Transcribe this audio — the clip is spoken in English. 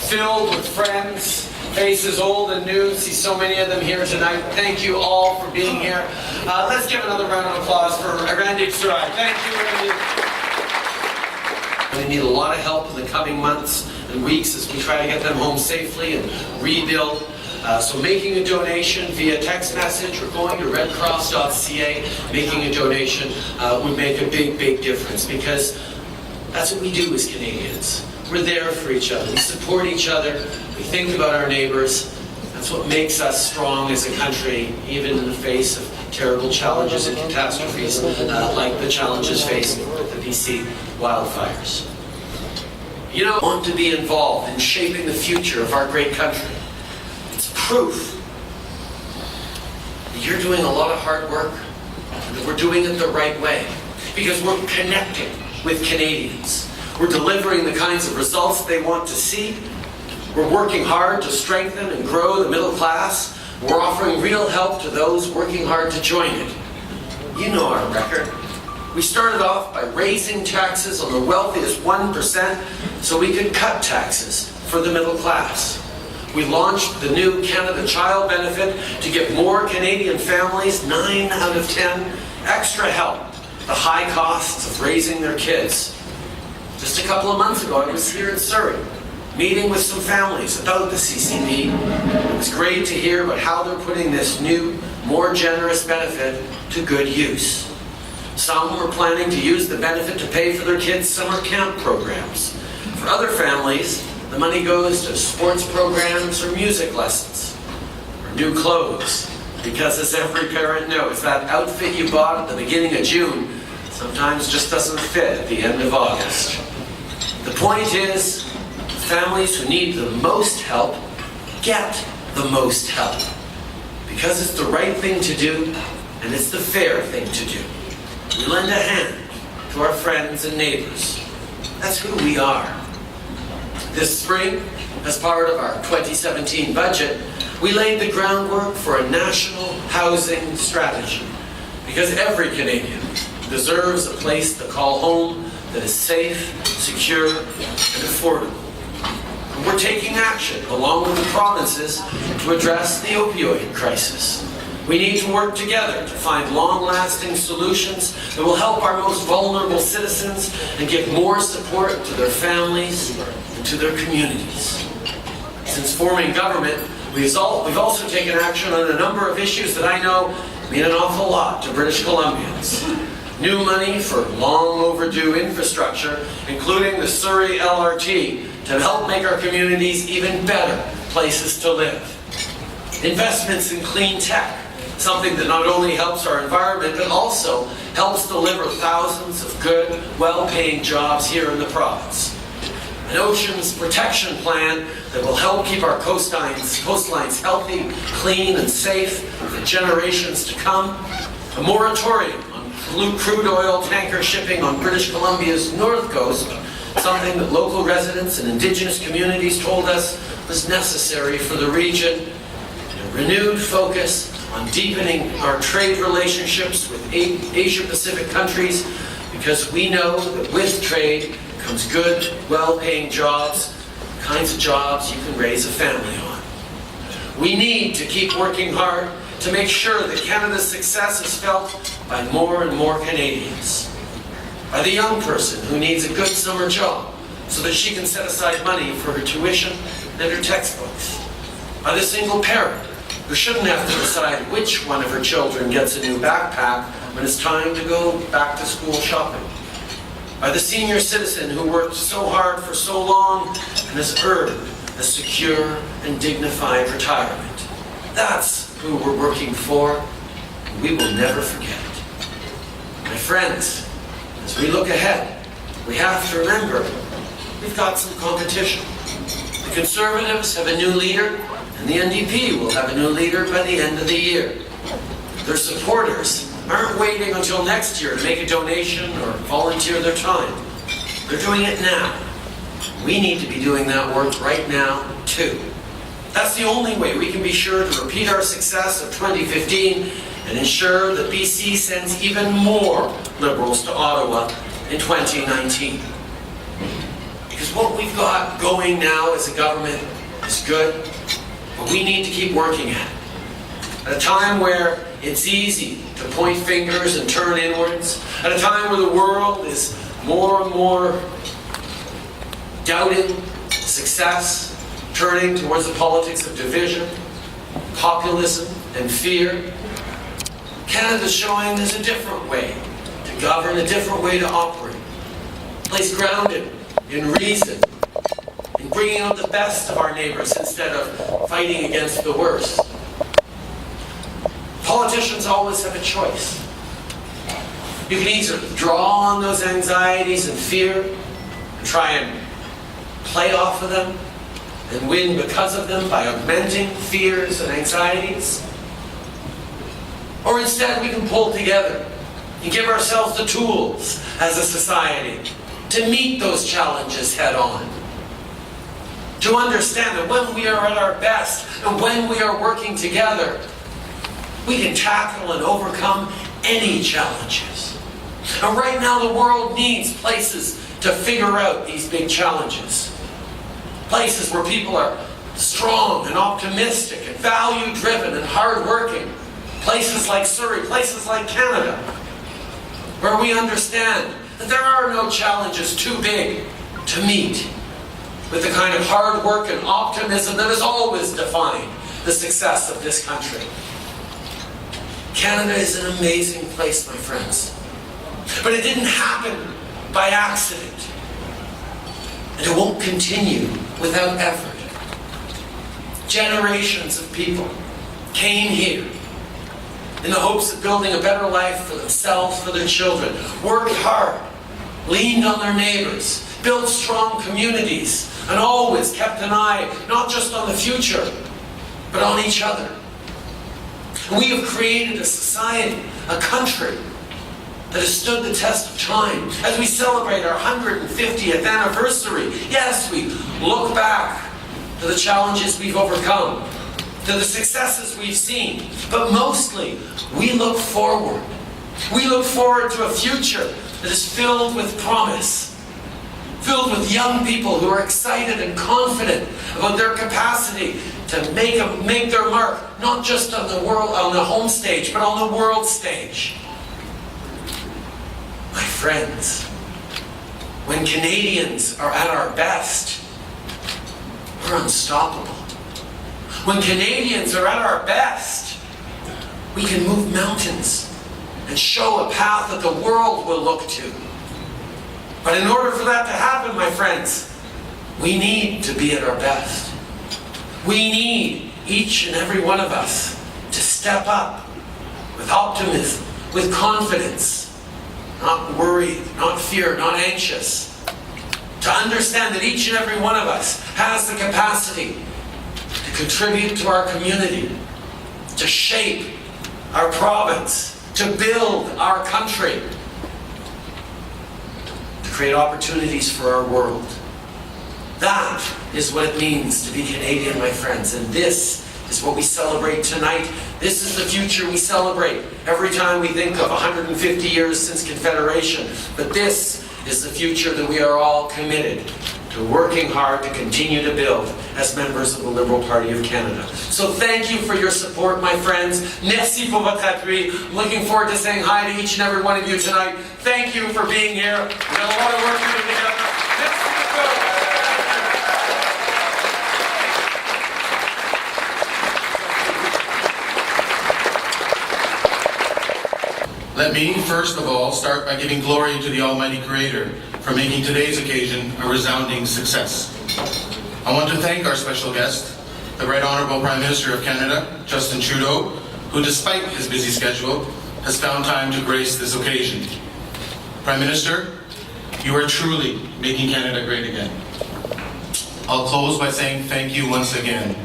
filled with friends, faces old and new. See so many of them here tonight. Thank you all for being here. Let's give another round of applause for Randy Surrey. Thank you, Randy. We need a lot of help in the coming months and weeks as we try to get them home safely and rebuild. So making a donation via text message or going to redcross.ca, making a donation would make a big, big difference, because that's what we do as Canadians. We're there for each other. We support each other. We think about our neighbors. That's what makes us strong as a country, even in the face of terrible challenges and catastrophes like the challenges facing the BC wildfires. You know, I want to be involved in shaping the future of our great country. It's proof that you're doing a lot of hard work, and that we're doing it the right way, because we're connecting with Canadians. We're delivering the kinds of results they want to see. We're working hard to strengthen and grow the middle class. We're offering real help to those working hard to join it. You know our record. We started off by raising taxes on the wealthiest 1% so we could cut taxes for the middle class. We launched the new Canada Child Benefit to give more Canadian families, 9 out of 10, extra help, the high costs of raising their kids. Just a couple of months ago, I was here in Surrey, meeting with some families about the CCB. It was great to hear about how they're putting this new, more generous benefit to good use. Some were planning to use the benefit to pay for their kids' summer camp programs. For other families, the money goes to sports programs or music lessons, or new clothes. Because as every parent knows, that outfit you bought at the beginning of June sometimes just doesn't fit at the end of August. The point is, families who need the most help get the most help. Because it's the right thing to do, and it's the fair thing to do. We lend a hand to our friends and neighbors. That's who we are. This spring, as part of our 2017 budget, we laid the groundwork for a national housing strategy. Because every Canadian deserves a place to call home that is safe, secure, and affordable. And we're taking action, along with the provinces, to address the opioid crisis. We need to work together to find long-lasting solutions that will help our most vulnerable citizens and give more support to their families and to their communities. Since forming government, we've also taken action on a number of issues that I know mean an awful lot to British Columbians. New money for long overdue infrastructure, including the Surrey LRT, to help make our communities even better places to live. Investments in clean tech, something that not only helps our environment, but also helps deliver thousands of good, well-paying jobs here in the province. An oceans protection plan that will help keep our coastlines healthy, clean, and safe for generations to come. A moratorium on crude oil tanker shipping on British Columbia's north coast, something that local residents and Indigenous communities told us was necessary for the region. And a renewed focus on deepening our trade relationships with Asia-Pacific countries, because we know that with trade comes good, well-paying jobs, the kinds of jobs you can raise a family on. We need to keep working hard to make sure that Canada's success is felt by more and more Canadians. By the young person who needs a good summer job so that she can set aside money for her tuition and her textbooks. By the single parent who shouldn't have to decide which one of her children gets a new backpack when it's time to go back to school shopping. By the senior citizen who worked so hard for so long and has earned a secure and dignified retirement. That's who we're working for, and we will never forget it. My friends, as we look ahead, we have to remember we've got some competition. The Conservatives have a new leader, and the NDP will have a new leader by the end of the year. Their supporters aren't waiting until next year to make a donation or volunteer their time. They're doing it now. We need to be doing that work right now, too. That's the only way we can be sure to repeat our success of 2015 and ensure that BC sends even more Liberals to Ottawa in 2019. Because what we've got going now as a government is good, but we need to keep working at it. At a time where it's easy to point fingers and turn inwards, at a time where the world is more and more doubting success, turning towards the politics of division, populism, and fear, Canada's showing there's a different way to govern, a different way to operate. A place grounded in reason, in bringing out the best of our neighbors instead of fighting against the worst. Politicians always have a choice. You can either draw on those anxieties and fear and try and play off of them and win because of them by augmenting fears and anxieties. Or instead we can pull together and give ourselves the tools as a society to meet those challenges head on. To understand that when we are at our best and when we are working together, we can tackle and overcome any challenges. And right now the world needs places to figure out these big challenges. Places where people are strong and optimistic and value-driven and hard-working. Places like Surrey, places like Canada, where we understand that there are no challenges too big to meet with the kind of hard work and optimism that has always defined the success of this country. Canada is an amazing place, my friends. But it didn't happen by accident. And it won't continue without effort. Generations of people came here in the hopes of building a better life for themselves, for their children, worked hard, leaned on their neighbors, built strong communities, and always kept an eye not just on the future, but on each other. And we have created a society, a country, that has stood the test of time. As we celebrate our 150th anniversary, yes, we look back to the challenges we've overcome, to the successes we've seen, but mostly we look forward. We look forward to a future that is filled with promise, filled with young people who are excited and confident about their capacity to make their mark, not just on the home stage, but on the world stage. My friends, when Canadians are at our best, we're unstoppable. When Canadians are at our best, we can move mountains and show a path that the world will look to. But in order for that to happen, my friends, we need to be at our best. We need each and every one of us to step up with optimism, with confidence, not worried, not fear, not anxious. To understand that each and every one of us has the capacity to contribute to our community, to shape our province, to build our country, to create opportunities for our world. That is what it means to be Canadian, my friends, and this is what we celebrate tonight. This is the future we celebrate every time we think of 150 years since Confederation. But this is the future that we are all committed to working hard to continue to build as members of the Liberal Party of Canada. So thank you for your support, my friends. Merci pour votre appui. I'm looking forward to saying hi to each and every one of you tonight. Thank you for being here. We have a lot of work to do together. Merci beaucoup. Let me, first of all, start by giving glory to the Almighty Creator for making today's occasion a resounding success. I want to thank our special guest, the Right Honourable Prime Minister of Canada, Justin Trudeau, who, despite his busy schedule, has found time to grace this occasion. Prime Minister, you are truly making Canada great again. I'll close by saying thank you once again